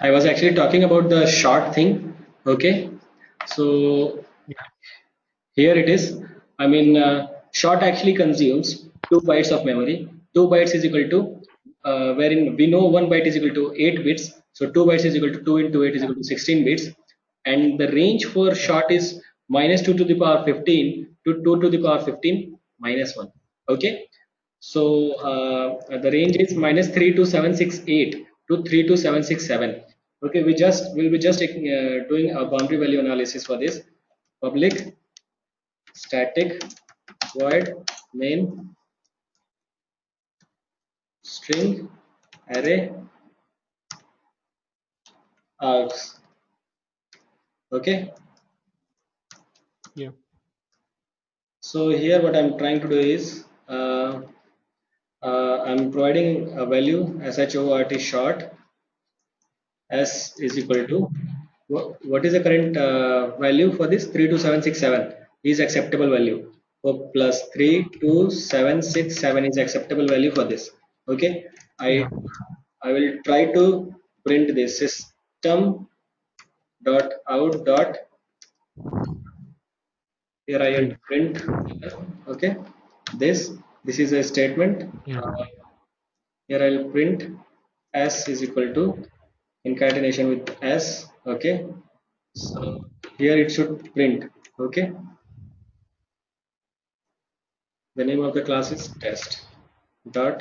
I was actually talking about the short thing. Okay, so Yeah. here it is. I mean, short actually consumes 2 bytes of memory. 2 bytes is equal to wherein we know 1 byte is equal to 8 bits. So 2 bytes is equal to 2 into 8 is Yeah. equal to 16 bits, and the range for Yeah. short is minus 2 to the power 15 to 2 to the power 15 minus 1. Okay, so the range is minus 3 to 768 to 3 to 767. Okay, will be just doing a boundary value analysis for this. Public static void main string array args. Okay, Yeah. so here what I'm trying to do is I'm providing a value short short s is equal to what is the current value for this 32767 is acceptable value for plus 32767 is acceptable value for this. Okay, i Yeah. I will try to print this system dot out dot here I will Print. print. Okay, this this is a statement. Yeah. Here I will print s is equal to concatenation with s. Okay, so here it should print. Okay, the name of the class is test dot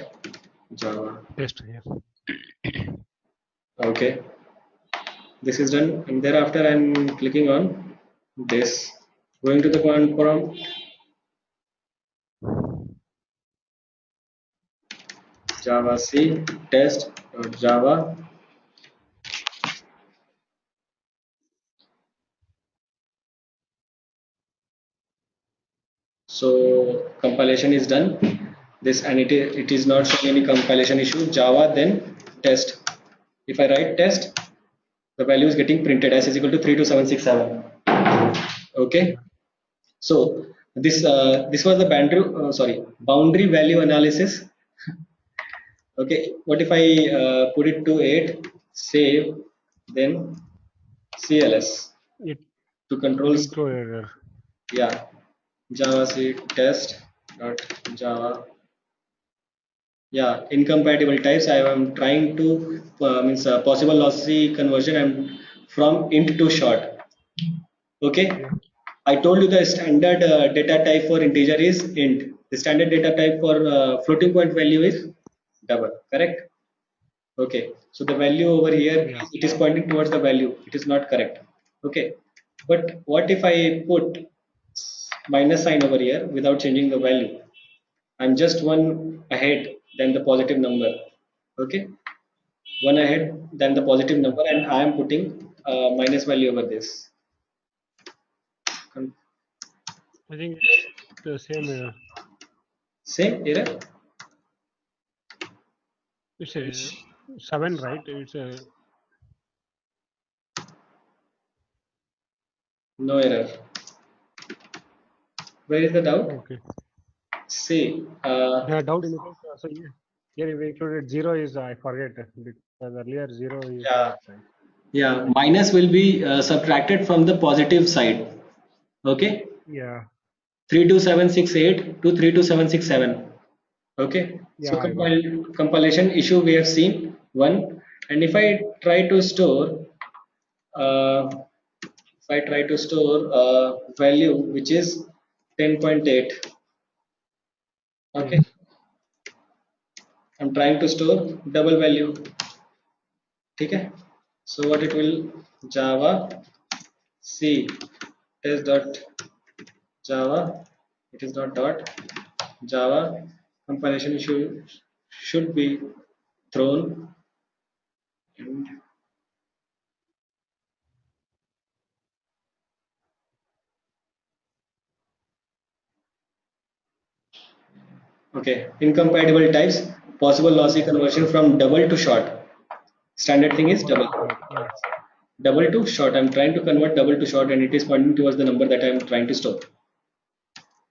java. Test. Yeah. Okay, this is done, and thereafter I'm clicking on this, going to the command prompt, java c test dot java. So compilation is done. This, and it is not showing any compilation issue. Java then test. If I write test, the value is getting printed as is equal to 32767. Okay. Yeah. So this was the boundary value analysis. Okay. What if I put it to 8, save, then CLS It to it control. will throw error. Yeah. Java C test dot Java. Yeah, incompatible types. I am trying to means possible lossy conversion. I'm from int to short. Okay, Yeah. I told you the standard data type for integer is int. The standard data type for floating point value is double. Correct. Okay, so the value over here Yeah. it is pointing towards the value. It is not correct. Okay, but what if I put minus sign over here without changing the value? I'm just one ahead than the positive number. Okay, one ahead than the positive number, and I am putting minus value over this. I think it's the same error. Same error. It's a 7, right? It's a No error. Where is the doubt? okay. See, The doubt indicates so yeah. Here we included 0 is I forget because earlier 0 is yeah, right side. yeah. Minus will be subtracted from the positive side. Okay, Yeah. 32768 to 32767. Okay, so Yeah, I got it. compilation issue we have seen one, and if I try to store, uh, if I try to store a value which is 10.8. Okay, Yes. I'm trying to store double value. Okay, so what it will, Java C test dot Java, it is not dot Java, compilation should be thrown. And okay, incompatible types, possible lossy conversion from double to short. Standard thing is Double double. to short. Yeah. Double to short. I'm trying to convert double to short, and it is pointing towards the number that I'm trying to store.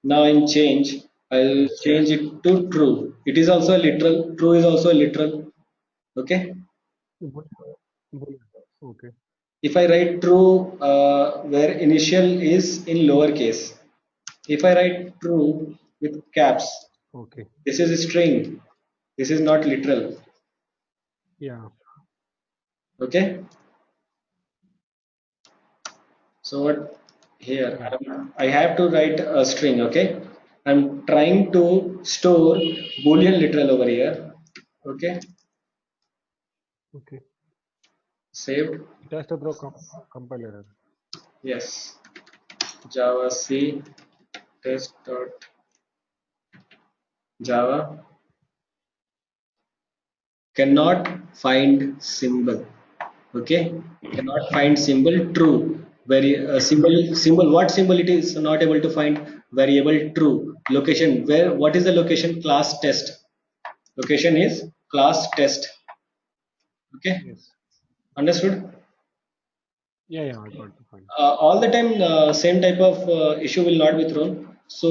Now in change, I'll change it to true. It is also a literal. True is also a literal. Okay. Boolean. Boolean. Okay. If I write true where initial is in lowercase, if I write true with caps, Okay. this is a string, this is not literal. Yeah. Okay, so what here, Yeah. I have to write a string. Okay, I'm trying to store boolean literal over here. Okay, Okay. saved. It has to throw compile error. Yes, java c test dot java cannot find symbol. Okay, cannot find symbol true. Very symbol, what symbol it is not able to find. Variable true. Location, where, what is the location? Class test. Location is class test. Okay, Yes. understood. Yeah. Yeah. I got the point. All the time same type of issue will not be thrown. So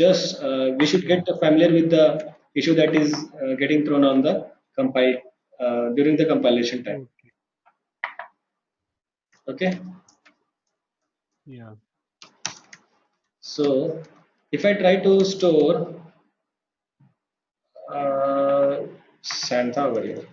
just we should Yeah. get familiar with the issue that is getting thrown on the compile during the compilation time. Okay. Okay, Yeah. so if I try to store Santa over here,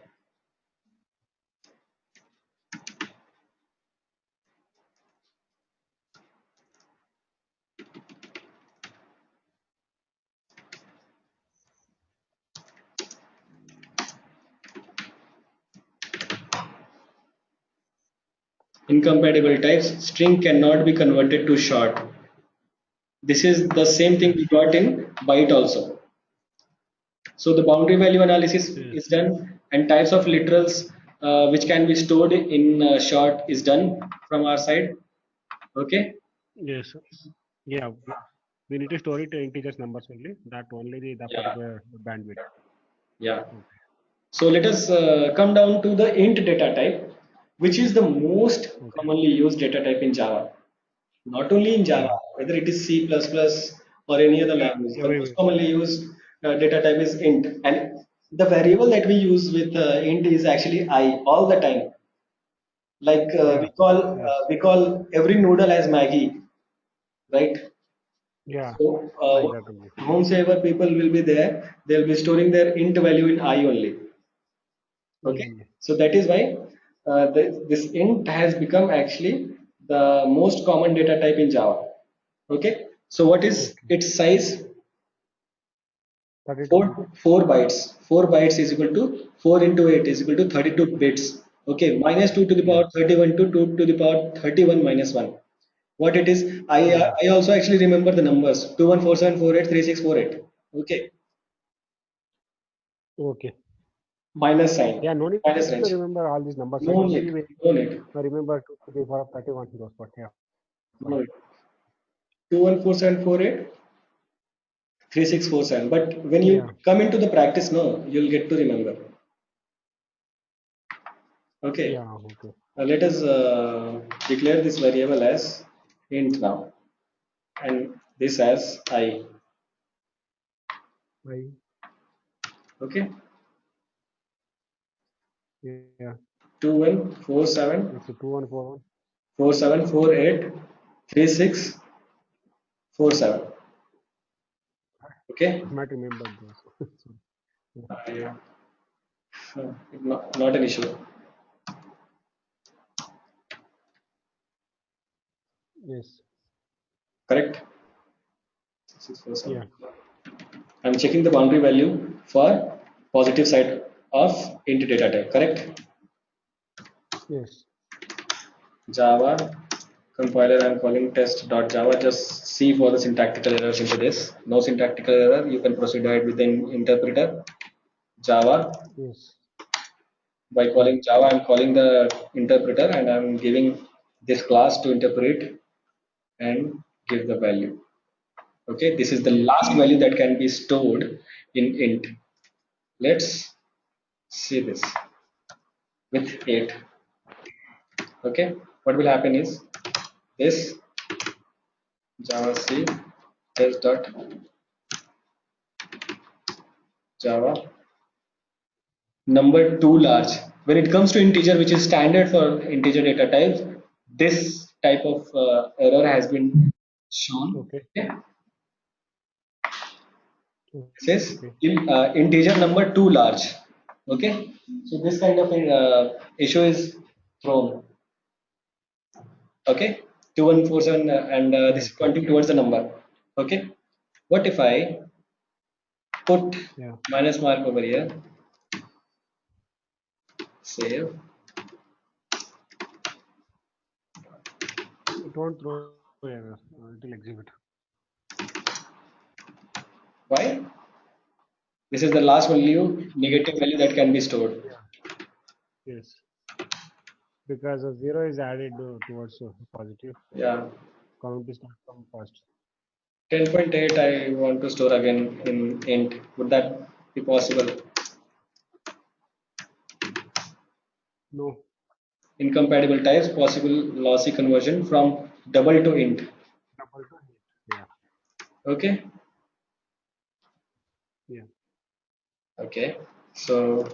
incompatible types, string cannot be converted to short. This is the same thing we Yes. got in byte also. So the boundary value analysis Yes. is done, and types of literals which can be stored in short is done from our side. Okay. Yes. Yeah. We need to store it in integers numbers only. That only the Yeah. particular bandwidth. Yeah. Okay. So let us come down to the int data type, which is the most Okay. commonly used data type in Java. Not only in Java, Yeah. whether it is C++ or any other language, the most Everywhere. commonly used data type is int. And the variable that we use with int is actually I all the time. Like Yeah. Yes. we call every noodle as Maggie, right? Yeah. So Like that only. whomsoever people will be there, they'll be storing their int value in I only. Okay, Mm. so that is why this int has become actually the most common data type in Java. Okay, so what is Okay. its size? 32 bit. 4 bytes. 4 bytes is equal to 4 into 8 is equal to 32 bits. Okay, minus 2 to the Yeah. power 31 to 2 to the power 31 minus 1. What it is? Yeah. I also actually remember the numbers 2147483648. Okay, Okay. minus sign, Yeah. No need minus to range. remember all these numbers. No Only need, we no need, remember 2 to the power of 31. Those what. Yeah. no Fine. need. 2147483647. But when you Yeah. come into the practice, no, you'll get to remember. Okay, Yeah. Okay. let us declare this variable as int now, and this as I. I. Okay, Yeah. 2147 It's a 2141. 47483647. Okay, I might remember those. So, yeah. yeah, not an issue. Yes. Correct. Yeah. 647. I'm checking the boundary value for positive side of int data type. Correct. Yes. Java compiler, I'm calling test.java. Just see for the syntactical errors into this. No syntactical error. You can proceed ahead with the interpreter. Java. Yes. By Yeah. calling Java, I'm calling the interpreter and I'm giving this class to interpret and give the value. Okay, this is the Yes. last value that can be stored in int. Let's see this with 8. Okay, what will happen is this java c test dot java number too large. When it comes to integer, which is standard for integer data types, this type of error has been shown. Okay. Okay? Says Okay. integer number too large. Okay, so this kind of issue is thrown. Okay, 2147 and this is Okay. pointing towards the number. Okay, what if I put Yeah. minus mark over here, save, It won't throw error. It will exhibit. why? This is the last value, negative value that can be stored. Yes. Because a zero is added towards positive. Yeah, Count is not come first. 10.8 I want to store again in int. Would that be possible? No. Incompatible types, possible lossy conversion from double to int. Double to eight. Yeah. Okay. Yeah. Okay, so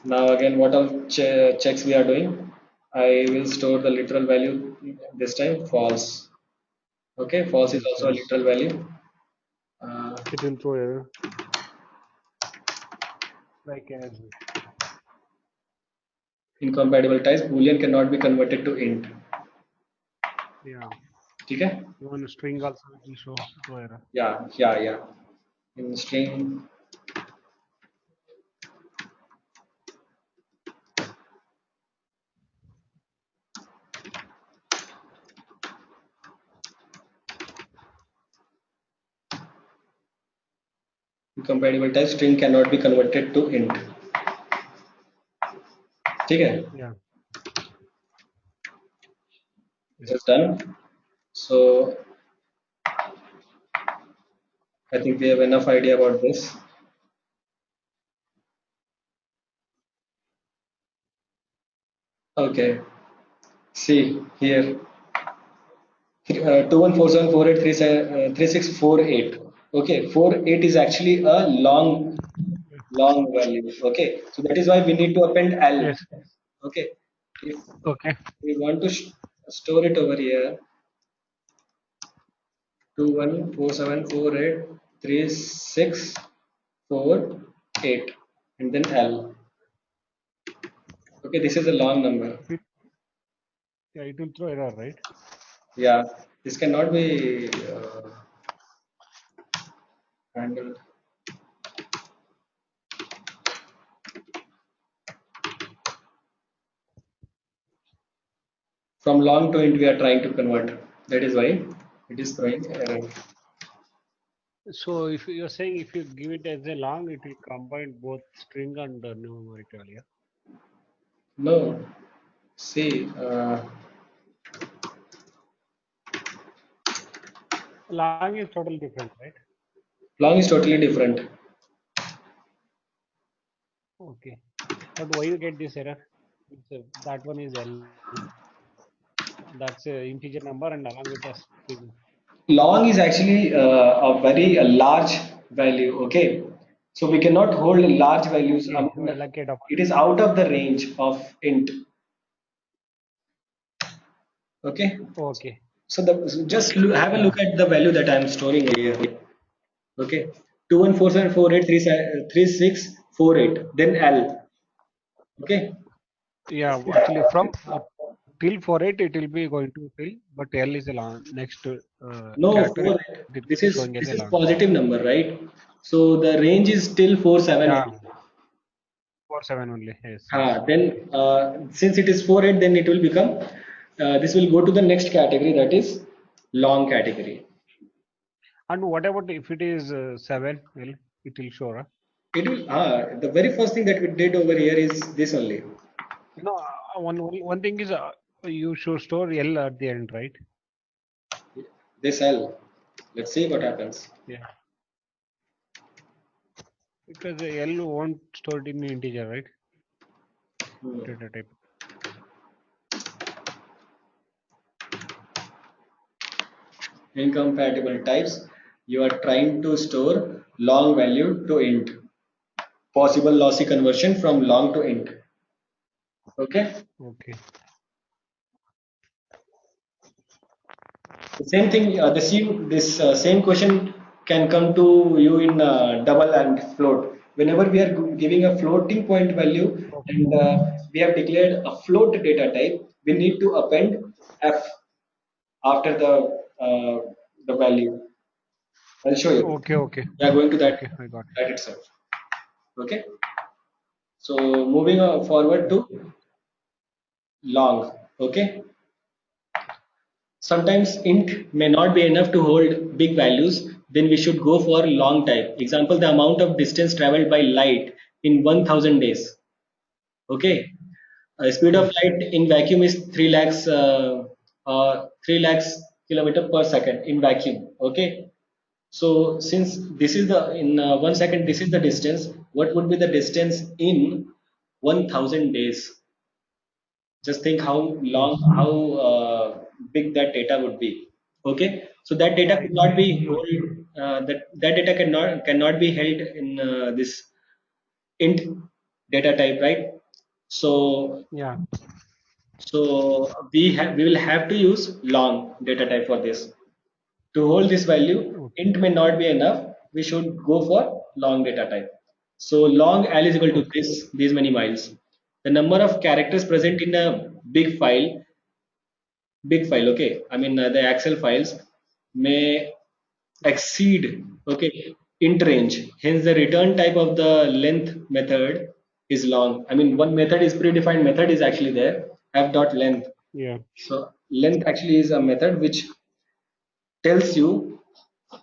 now again, what all checks we are doing? I will store the literal value this time false. Okay, false is False. also a Yes. literal value. Uh, It will throw error. Like as. incompatible types, boolean cannot be converted to int. Yeah. Okay? Even string also it will show throw error. Yeah. In string, incompatible type string cannot be converted to int. Okay, Yeah. this is done. So I think we have enough idea about this. Okay, see here. 2147483648. Okay, 48 is actually a long value. Okay, so that is why we need to append L. Yes. Okay, if Okay. we want to store it over here, 2147483648 and then L. Okay, this is a long number. Yeah, it will throw error, right? Yeah, this cannot be handled. From long to int we are trying to convert. That is why it is throwing error. So if you're saying if you give it as a long, it will combine both string and numerical. Yeah. No, see, Long is totally different, right? long is totally different. Okay. But why you get this error? That one is L. That's a integer number and along with the string. Long is actually a very large value. Okay, so we cannot hold large values. I Okay. mean, Like a double. it is out of the range of int. Okay, Okay. so just have a Yeah. look at the value that I am storing here. Okay, 2147483648 then L. Okay, Yeah. Actually, from till 48 it will be going to fill, but L is a long next no, character. It, 4. it This is is showing as this a is long. positive number, right? So the range is still 478. Yeah. 47 only. Yes. Yes. Then since it is 48, then it will become this will go to the next category, that is long category. And what about if it is 7? Well, it will show. It will the very first thing that we did over here is this only. No, one thing is you should store L at the end, right? This L. Let's see what happens. Yeah. Because L won't store it in integer, right? Data type. Incompatible types. You are trying to store long value to int. Possible lossy conversion from long to int. Okay. Okay. The same thing, this same question can come to you in double and float. Whenever we are giving a floating point value Okay. and we have declared a float data type, we need to append f after the value. I'll show you. Okay. Okay. We are going to Okay. I got that itself. Okay. So moving forward it. to long. Okay. Sometimes int may not be enough to hold big values, then we should go for long type. Example, the amount of distance traveled by light in 1000 days. Okay. Speed of Yes. light in vacuum is 3 lakhs, 3 lakhs kilometer per second in vacuum. Okay. So since this is the in 1 second, this is the distance. What would be the distance in 1000 days? Just think how long, Yes. how big that data would be. Okay, so that data Yeah. could not be Yeah. hold, that data cannot be held in this int data type, right? So Yeah. we will have to use long data type for this. To hold this value, Okay. int may not be enough, we should go for long data type. So long L is equal to Okay. these many miles. The number of characters present in a big file, okay, I mean the Excel files may exceed, okay, int range. Hence the return type of the length method is long. I mean one method is predefined method is actually there, f dot length. Yeah. So length actually is a method which tells you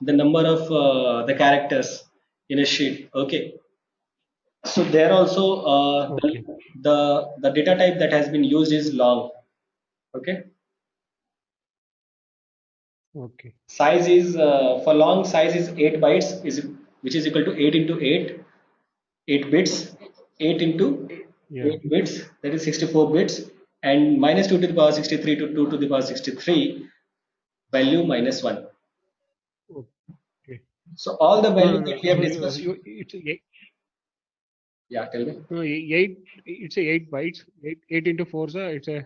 the number of the characters in a sheet. Okay, so there also Okay. the data type that has been used is long. Okay, Okay. size is for long size is 8 bytes, is which is equal to 8 into 8, 8 bits, 8 into Yeah. 8 bits, that is 64 bits, and minus 2 to the power 63 to 2 to the power 63, value minus 1. Okay. So all the No, no, values that no. we have So discussed, it's eight, yeah, tell me. no, eight. It's a 8 bytes. Eight into four, sir. It's a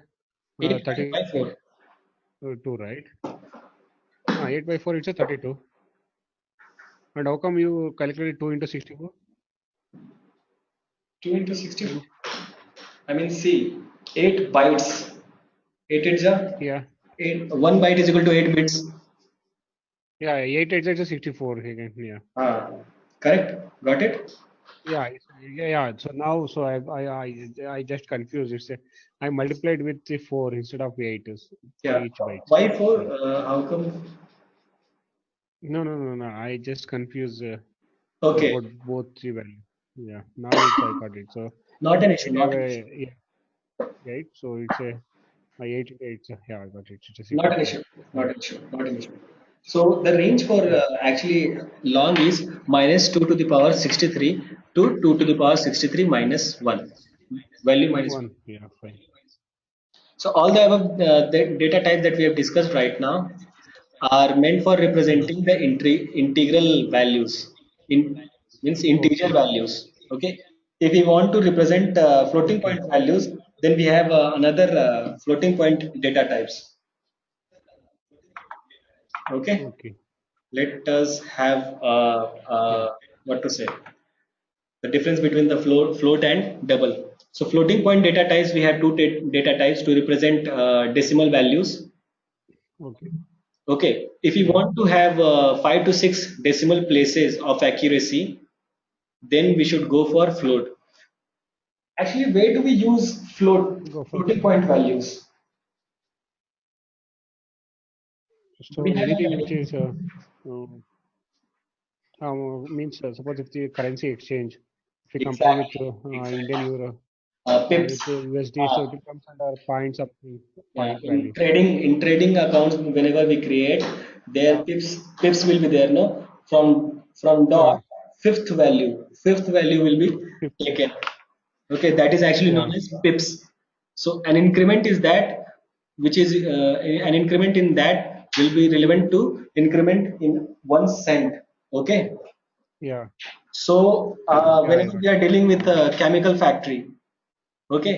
8 by 4. 32, right? 8 by 4. It's a 32. And how come you calculated 2 into 64? 2 into 64. And I mean, see, 8 bytes. 8 is a yeah, 8. 1 byte is equal to 8 bits. yeah, eight is a 64 again. Yeah. Ah, correct. Got it? Yeah. So now, so I just confused. I multiplied with the 4 instead of 8 for Yeah. each byte. Why 4? Yeah. How come? No. I just confused Okay. about both the value. Yeah. Now it's I got it. So Not an issue. it have Not an issue. a yeah, 8. So it's a 8 into 8. So yeah, I got it. It's a Not an 64. issue. Not Fine. an issue. Not an issue. So the range for Yeah. actually long is minus 2 to the power 63 to 2 to the power 63 minus 1. Value minus 1. 1. Yeah. Fine. So all the above the data type that we have discussed right now are meant for Yeah. representing the integral values, in means integer Okay. values. Okay, if we want to represent floating Okay. point values, then we have another floating point data types. Okay, Okay. let us have Yeah. what to say, the difference between the float and double. So floating point data types, we have two data types to represent decimal values. Okay. Okay, if you Yeah. want to have 5 to 6 decimal places of accuracy, then we should go for float. Actually, where do we use Go for floating point values? Do we so have anything any which is idea? uh, means suppose if the currency exchange, if you compare with Exactly, Indian exactly. euro Pips. with USD, Uh, so it comes under point something, yeah, point value. in trading accounts, whenever we create, their Yeah. pips will be there. No, from Uh, dot fifth value will be fifth. taken. Okay, that is actually known Yeah. as pips. So an increment is that which is an increment in that will be relevant to increment in 1 cent. Okay, Yeah. so Yeah. I whenever got we are dealing with a chemical factory, okay,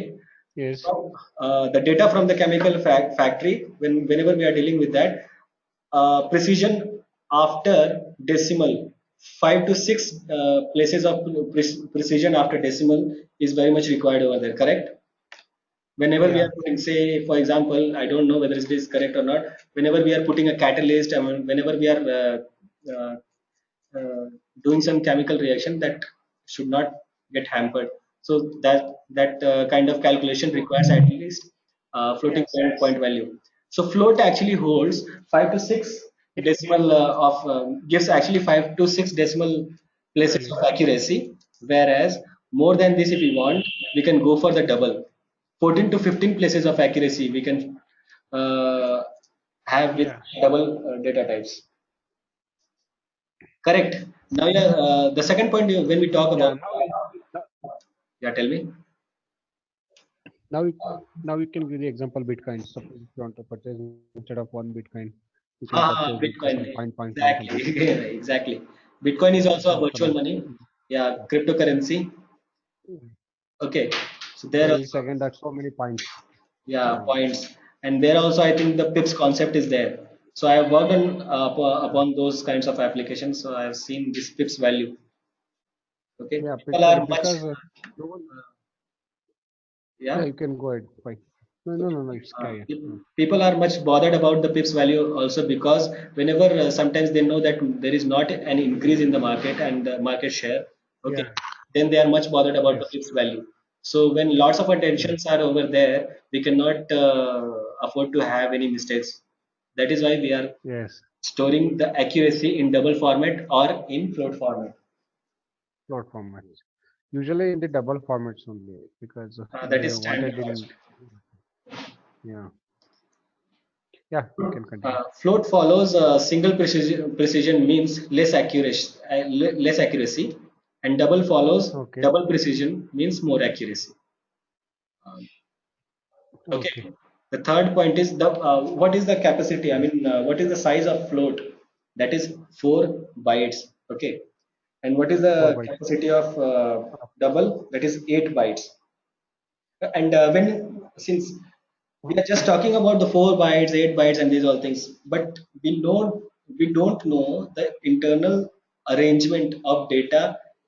Yes. The data from the chemical factory, whenever we are dealing with that, precision after decimal, 5 to 6 places of precision after decimal is very much required over there, correct? Whenever we Yeah. are putting, say, for example, I don't know whether it is correct or not, whenever we are putting a catalyst, I mean, whenever we are uh, uh, doing some chemical reaction, that should not get hampered. So that kind of calculation requires at least floating Yes. point value. So float actually holds 5 to 6 decimal of gives actually 5 to 6 decimal places Value. of accuracy. Whereas more than this, if we want, we can go for the double. 14 to 15 places of accuracy we can uh, have with Yeah. double data types. Correct. Now, yeah, the second point when we talk Yeah. about, Now, yeah, tell me. now, you, now you can give the example Bitcoin. Suppose if you want to purchase instead of one Bitcoin, you can purchase with Bitcoin. some point some Exactly. something. Exactly. Bitcoin is also a So virtual some money. Yeah, cryptocurrency. Okay. So there for each also, second that's so many points. yeah, Yeah. points. And there also, I think the pips concept is there. So I have worked on upon those kinds of applications. So I have seen this pips value. Okay. Yeah. People are much, Because no one. Yeah. yeah. You can go ahead. Fine. No. No. No. No. It's carry on. People are much bothered about the pips value also because whenever sometimes they know that there is not an increase in the market and the market share, okay, Yeah. then they are much bothered about the Yes. pips value. So when lots of Yes. attentions are over there, we cannot afford to have any mistakes. That is why we are Yes. storing the accuracy in double format or in float format. Float formats. Usually in the double formats only because That they is want standard it also. in. Yeah. Yeah. You can continue. Float follows single precision means less accuracy, and double follows Okay. double precision means more accuracy. Um, okay. Okay. The third point is the what is the capacity? I mean, what is the size of float? That is 4 bytes. Okay. And what is Four the bytes. capacity of double? That is 8 bytes. And when since we are just talking about the 4 bytes, 8 bytes, and these all things, but we don't know the internal arrangement of data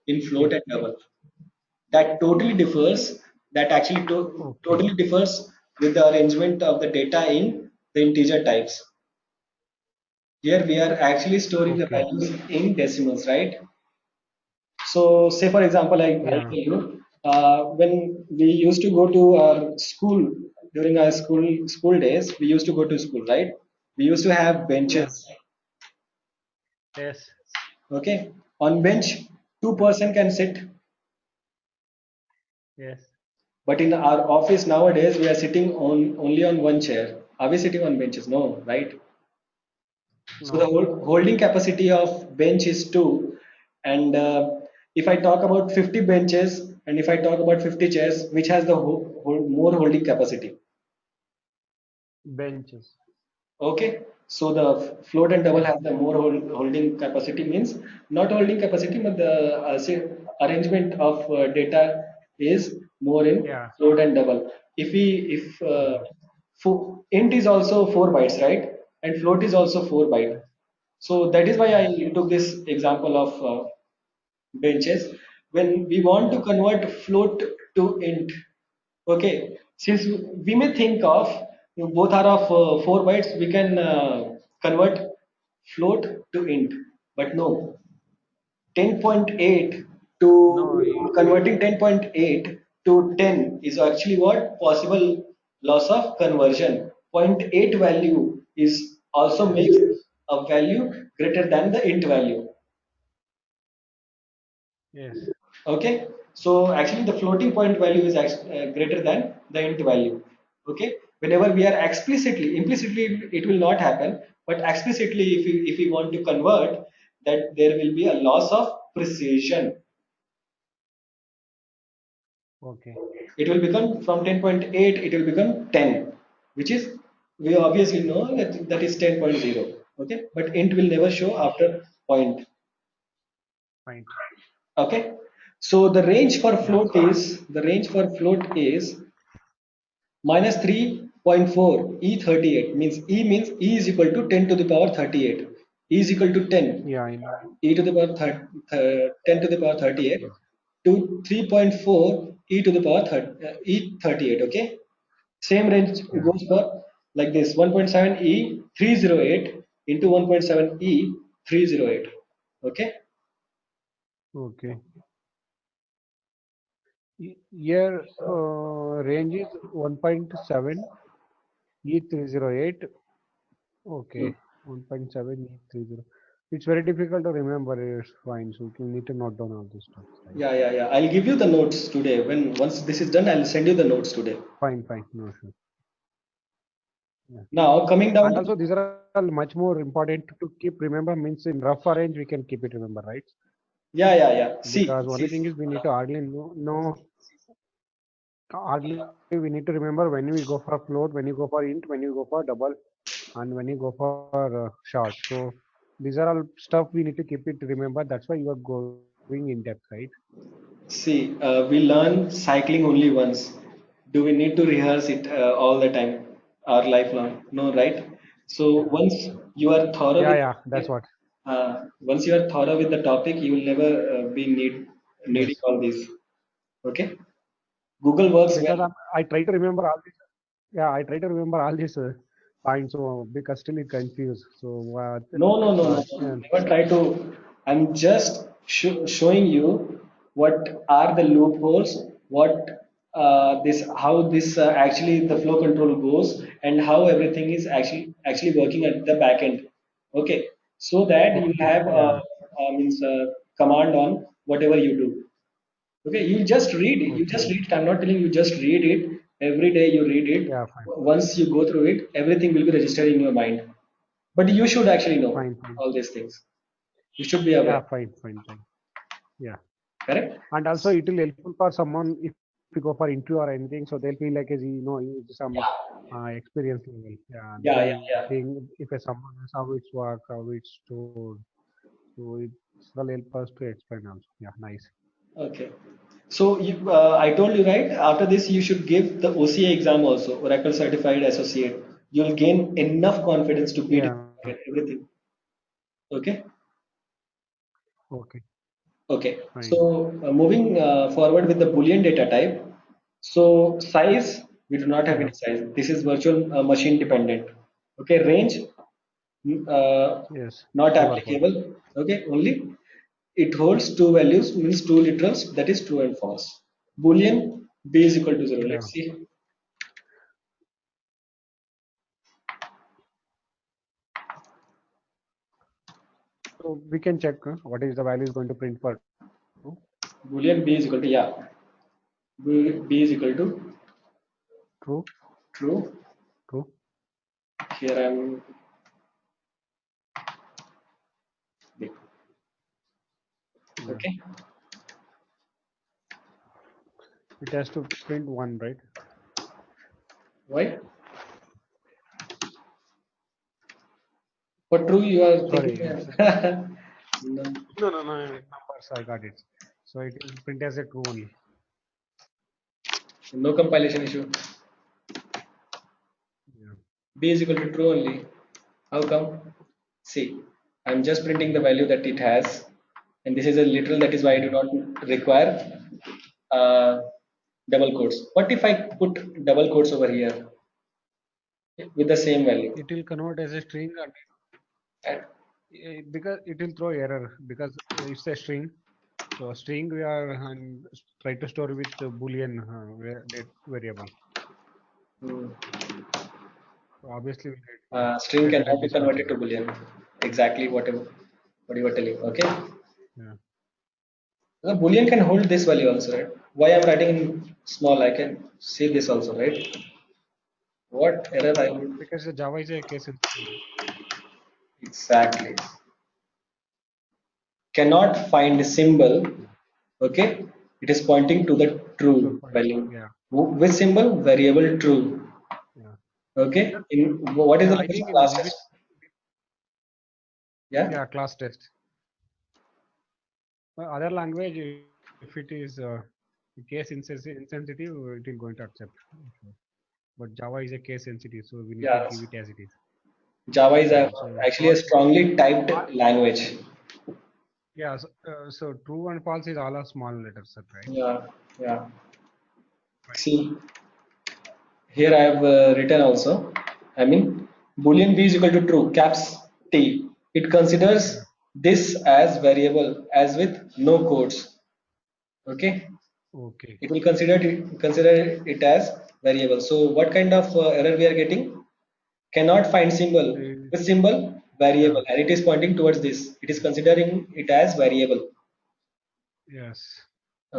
in float Okay. and double. That totally differs. That actually Okay. totally differs with the arrangement of the data in the integer types. Here we are actually storing the Okay. values in decimals, right? So, say for example, I'll Yeah. tell you, when we used to go to our school during our school days, we used to go to school, right? We used to have Yeah. benches. Yes. Okay, on bench, two Yeah. person can sit, Yes. but in our office nowadays, we are sitting on only on one chair. Are we sitting on benches? No, right? So the No. holding capacity of bench is 2, and if I talk about 50 benches and if I talk about 50 chairs, which has the more holding capacity? Benches. Okay, so the float and double Yes. has the more holding capacity means not holding capacity, but the say arrangement of data is more in Yeah. float and double. If Okay. int is also 4 bytes, right, and float is also 4 byte. Yes. So that is why Yes. I took this example of benches. When we want to Yeah. convert float to int, okay, since we may think of both are of 4 bytes, we can convert float to int, but no, 10.8 No. to converting 10.8 to 10 is actually what possible loss of conversion. Zero point 0.8 value is also Yes. makes a value greater than the int value. Yes. Okay, so actually the floating point value is greater than the int value. Okay, whenever we are implicitly it will not happen, but explicitly if we want to convert, that there will be a loss of precision. Okay. It will become from 10.8, it will become 10, which is, we obviously know that that is 10.0. Okay, but int will never show after point. Fine. Okay, so the range for Yeah. float is minus 3.4 E38 means E is equal to 10 to the power 38. E is equal to 10. Yeah, I know. E to the power 10 to the power 38 Yes. to 3.4 E to the power E38. Okay. Same range Yeah. goes for like this 1.7 E 308 into 1.7 E 308. Okay. Okay. Here range is 1.7 E308. Hmm. Okay, 1.7 E30. It's very difficult to remember. It's fine. So you need to note down all this stuff, right? Yeah. I'll give you the notes today. When once this is done, I'll send you the notes today. Fine, fine. No sure. Yeah. Now coming down And to also these are all much more important to keep remember means in rough arrange we can keep it remember, right? yeah. Because only See. thing is we need to hardly know hardly we need to remember when we go for float, when you go for int, when you go for double, and when you go for short. So these are all stuff we need to keep it remember. That's why you are going in depth, right? See, we learn cycling only once. Do we need to rehearse it all the time, our lifelong? No, right? So Yeah, once you are thorough yeah, with yeah. That's what. once you are thorough with the topic, you will never be needing Yes. all these. Okay? Google works Because well. I try to remember all this. Yeah, I try to remember all these points. So because still it confused. So No. Never try to. I'm just showing you what are the loopholes, what how this actually the flow control goes, and how everything is actually working at the back end. Okay, so that you okay. have Yeah. means command on whatever you do. Okay, you just read it. You just Okay. read it. I'm not telling you just read it. Every day you read it. Yeah. Fine. Once you go through it, everything will be registered in your mind. But you should actually know Fine. Fine. all these things. You should be Yeah. aware. Fine. Fine. Fine. Yeah. Correct? And also it will helpful for someone if you go for interview or anything. So they'll feel like as some experience level. Yeah. They'll Yeah. think if a someone knows how it's work, how it's stored. So it will help us to explain also. Yeah. Nice. Okay. So I told you right. After this, you should give the OCA exam also, Oracle Certified Associate. You'll gain enough confidence to beat Yeah. everything. Okay. Okay. Okay. Fine. So moving forward with the Boolean data type. So size, we do not have Yeah. any size. This is virtual machine dependent. Okay. Range, Yes. not True or false. applicable. Okay. Only it holds two values, means two literals, that is true and false. Boolean b is equal to 0. Yeah. Let's see. So we can check what is the value is going to print for true. Boolean b is equal to, yeah, b is equal to True. true. True. Here I'm Yeah. okay. It has to print one, right? Why? For true, you are thinking. Sorry. It's, No, no. Numbers. I got it. So it will print as a true only. no compilation issue. Yeah. B is equal to true only. How come? See, I'm just printing the Mm. value that it has, and this is a literal. That is why I do Yeah. not require uh, double quotes. What if I put double quotes over here with the same value? It will convert as a string and And because it will throw error because it's a string. So string we are and try to store with the boolean date variable. hmm, So obviously we get string cannot generate be this much converted to error. boolean. Exactly what you were telling. Okay. Yeah. The boolean can hold this value also, right? Why I'm writing in small, I can see this also, right? What error I would Because the Java is a case sensitive. exactly cannot find symbol. Okay, it is pointing to the true So fine. value. Yeah. With symbol variable true. Yeah. Okay, in what is Yeah. the I language think of in class VB, test? Yeah. yeah, class test. Other language, if it is case insensitive, it will going to accept. Okay. but Java is a case sensitive, so we need to Yeah, give it as it is. Java is So actually a false. strongly typed language. Yeah. So true and false is all are small letters, sir, right? Yeah, yeah. Right. See, here I have written also. I mean, Boolean b is equal to true, caps T. It considers Yeah. this as variable as with no codes. Okay, Okay. it will consider it as variable. So what kind of error we are getting? Cannot find symbol Uh, with symbol yeah. variable, and it is pointing towards this. It is considering it as variable. Yes.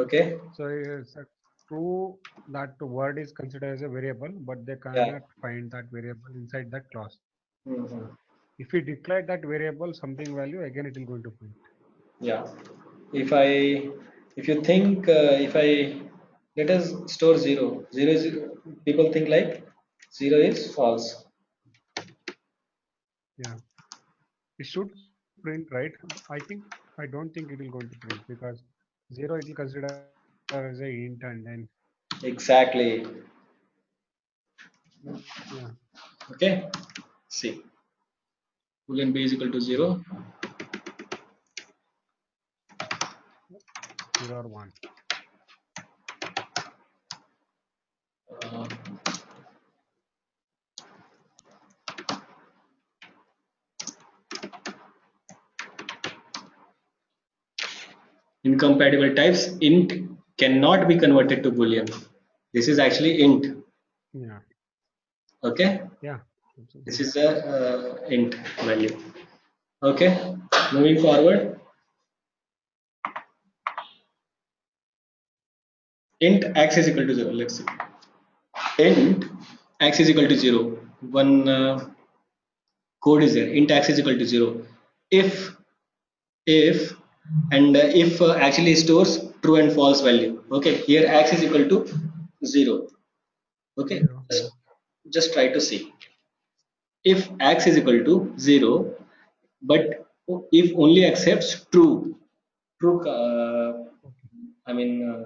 Okay. So it's true that the word is considered as a variable, but they Yeah. cannot find that variable inside that clause. Mhm. If we declare that variable something value, again it will going to print. Yeah. If I, if you think, if I let us store zero, zero is, people think like zero is false. Yeah. It should print, right? I think I don't think it will going to print because zero it will consider as a int and then Exactly. yeah, Okay. See, boolean b is equal to zero. 0 or 1. Uh, Incompatible types int cannot be converted to boolean. This is actually int. Yeah. Okay. Yeah. This Absolutely. is the int value. Okay. Moving forward, int x is equal to 0. Let's see. Int x is equal to 0. One code is there. Int x is equal to 0. If and if actually stores true and false value. Okay. Here x is equal to 0. Okay. 0. Yeah. Just try to see. If x is equal to 0, but if only accepts true Okay. I mean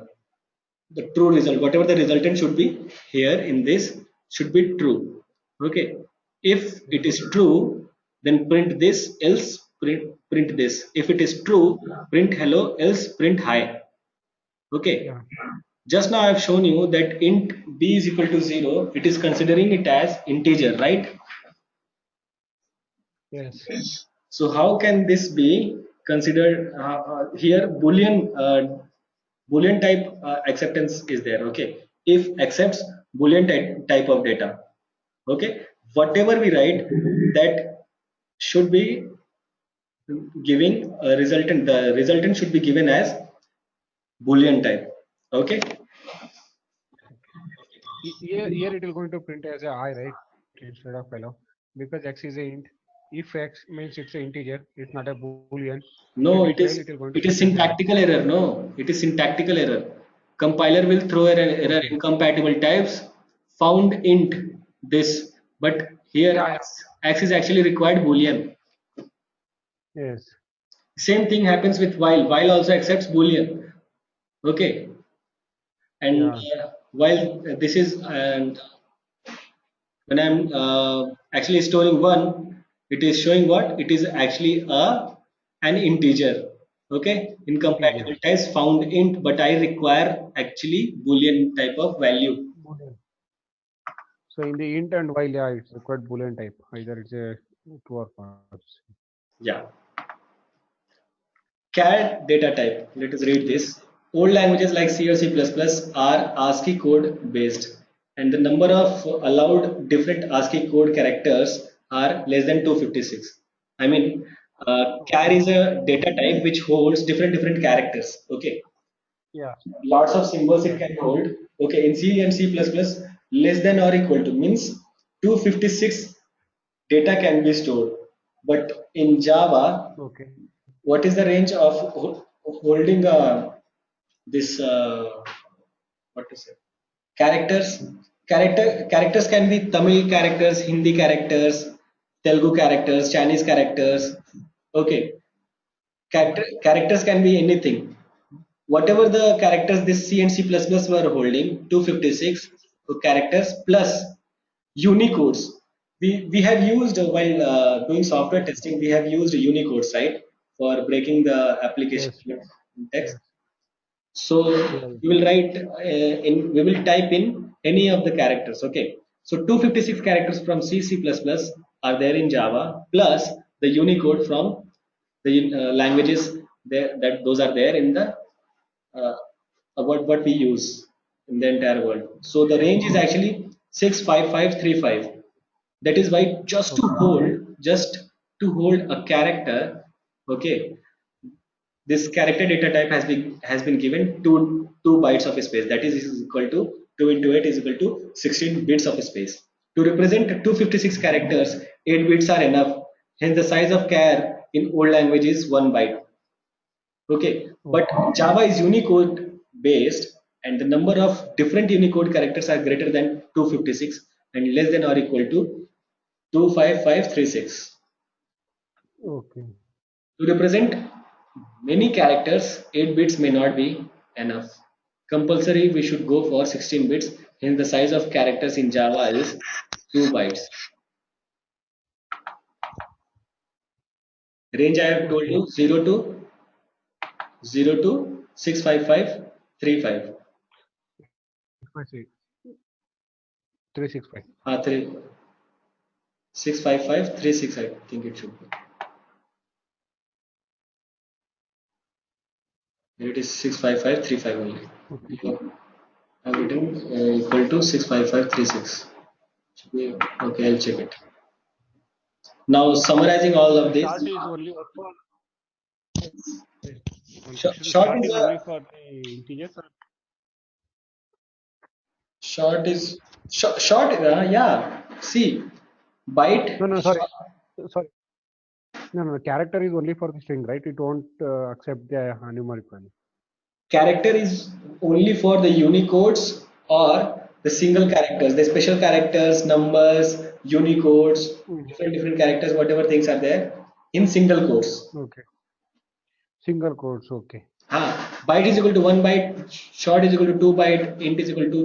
the true result, whatever the resultant should be here in this, should be true. Okay. If it Yeah. is true, then print this, else print this. If it is true, print hello, else print hi. Okay. Yeah. Just now I have shown you that int b is equal to 0, it is considering it as integer, right? Yes. So how can this be considered here? Boolean type acceptance is there. Okay. If accepts Boolean type of data. Okay. Whatever we write, that should be giving a resultant. The resultant should be given as Boolean type. Okay. Here it will going to print as a I, right? Instead of hello. Because x is a int. If x means it's an integer, it's not a boolean. If No, it is it fail, is it will going to it is print as 0. syntactical error. No, it is syntactical error. Compiler will throw an error, Okay. incompatible types found int this, but here Yeah, yeah. x is actually required Boolean. Yes. Same thing happens with while also accepts Boolean. Okay. And Yeah. while this is, and when I'm actually storing one, it is showing what? It is actually an integer. Okay. Integer. Incompatible types found int, but I require actually Boolean type of value. Boolean. So in the int and while, yeah, it's required boolean type. Either it's a true or false. Yeah. CAD data type. Let us read this. Old languages like C or C++ are ASCII code based, and the number of allowed different ASCII code characters are less than 256. I mean, char Okay. is a data type which holds different characters. Okay, Yeah. lots of symbols it Yes. can hold. Okay, in C and C++, less than or equal to means 256 data can be stored, but in Java, Okay. what is the range of holding this what to say, characters? Characters can be Tamil characters, Hindi characters, Telugu characters, Chinese characters. Okay. Characters can be anything. Whatever the characters this C and C++ were holding, 256 characters plus Unicodes. We have used while doing software testing, we have used Unicodes, right, for breaking the application Yes, text. yes, So yes. we will write we will type in any of the characters. Okay, so 256 characters from C++ are there in Java, plus the Unicode from the languages there, that those are there in the uh, what we use in the entire world. So the range is actually 65535. That is why Okay, just to hold a character, okay, this character data type has been given two bytes of space. That is equal to 2 into 8 is equal to 16 bits of space. To represent 256 characters, 8 bits are enough. Hence the size of char in old language is 1 byte. Okay, but okay, Java is Unicode based, and the number of different Unicode characters are greater than 256 and less than or equal to 25536. okay. To represent many characters, 8 bits may not be enough. Compulsory, we should go for 16 bits. Hence, the size of characters in Java is 2 bytes. Range I have told Okay. you 0 to 65535. I see. 365. 65536, I think it should be. Here it is 65535 only. Okay. I've written equal to 65536. Should be okay. I'll check it. Now summarizing all of this, Short is only work for one question. short Short is is only for the integers. short is short. Yeah. See, No, byte. no, sorry. Sorry. No, no, the character is only for the string, right? It won't accept the numeric value. Character is only for the Unicodes or the single characters, the special characters, numbers, Unicodes, Mhm. different characters, whatever things are there in single quotes. Okay. Single quotes. Okay. Byte is equal to 1 byte, short is equal to 2 byte, int is equal to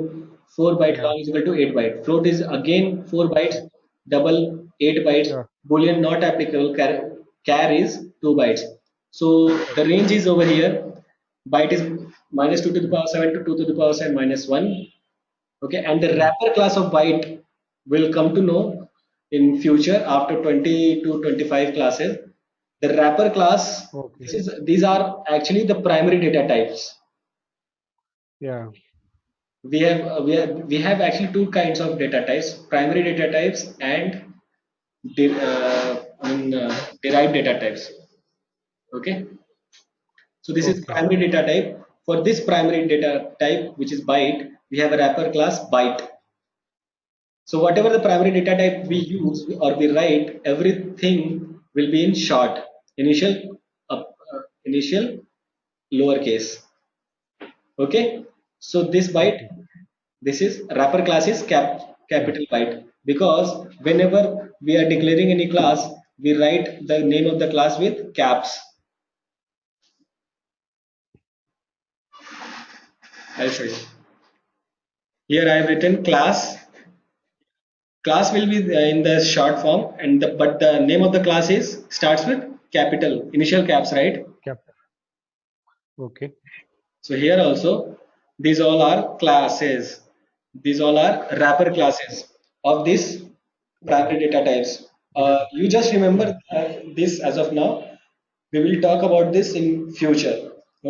4 byte, Yeah. long is equal to 8 byte. Float is again 4 bytes, double 8 bytes. Yeah. Boolean not applicable, char is 2 bytes. So the range is over here. Byte is minus 2 to the power 7 to 2 to the power 7 minus 1. Okay, and the Yeah. wrapper class of byte will come to know in future after 20 to 25 classes. The wrapper class, Okay. these are actually the primary data types. Yeah. We have actually two kinds of data types: primary data types and derived data types. Okay, so this is Okay. primary data type. For this primary data type, which is byte, we have a wrapper class byte. So whatever the primary data type we Okay. use or we write, everything will be in short, initial lowercase. Okay, so this byte, Okay. this is wrapper class is Yeah. capital byte, because whenever we are declaring any class, we write the name of the class with caps. I'll show you. Here I have written class. Class will be in the short form, and but the name of the class is starts with capital initial caps, right? Cap. Okay. So here also, these all are classes. These all are wrapper classes of this Okay. primary data types. Yeah. You just Yeah. remember this as of now. We will talk about this in future.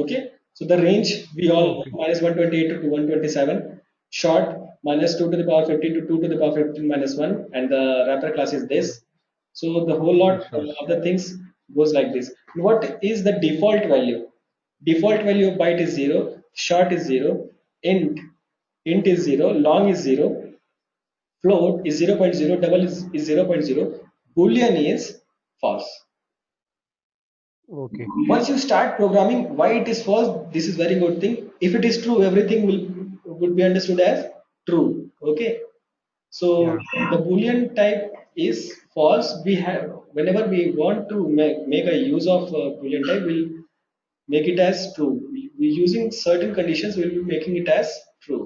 Okay. So the range we all know, Okay. minus 128 to 127. Short minus 2 to the power 15 to 2 to the power 15 minus 1. And the wrapper class is Yeah. this. So the whole lot Yes. Yes. of the things goes like this. What is the default value? Default value of byte is 0, short is 0, int is 0, long is 0, float is 0.0, double is 0.0, boolean is false. Okay. Once you start programming why it is false, this is very good thing. If it is true, everything will would be understood as true. Okay, so Yeah. the boolean type is false. We have, whenever we want to make a use of boolean type, we'll make it as true. We using certain conditions, we'll be making it as true.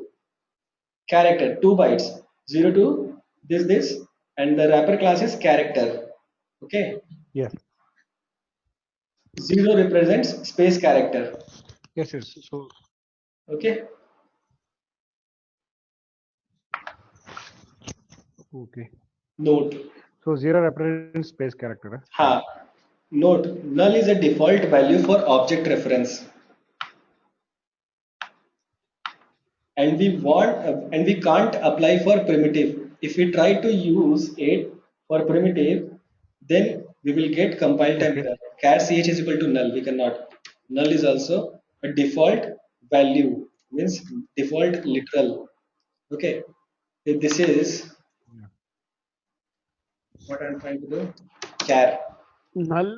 Character 2 bytes, 0 to this, and the wrapper class is character. Okay, Yes. 0 represents space character. Yes. Yes. So Okay, okay. note. So 0 represents space character. Huh? Ha. Note, null is a default value for object reference, and we can't apply for primitive. If we try to use it for primitive, then we will get compile time Okay. error. Char ch is equal to null. We cannot. Null is also a default value, means default literal. Okay, this is Yeah. what I'm trying to do. Char. Null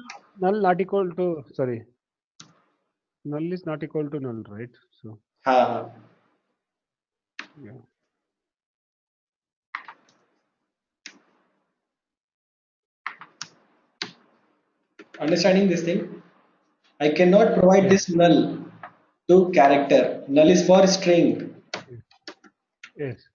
not equal to, sorry, null is not equal to null, right? So Ha, ha. yeah. Understanding this thing, I cannot provide Yes. this null to character. Null is for string. Yes. Yes.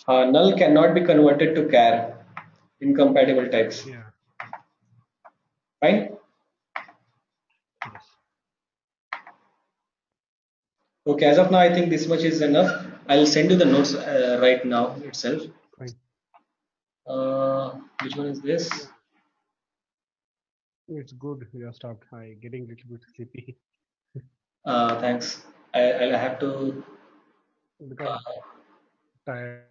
Null cannot be converted to char. Incompatible types. Yeah. Fine. Yes. Okay, as of now, I think this much is enough. I'll send you the notes right now itself. Fine. Which one is this? Yeah. It's good. You have stopped. I getting little bit sleepy Thanks. I'll have to because uh, tired.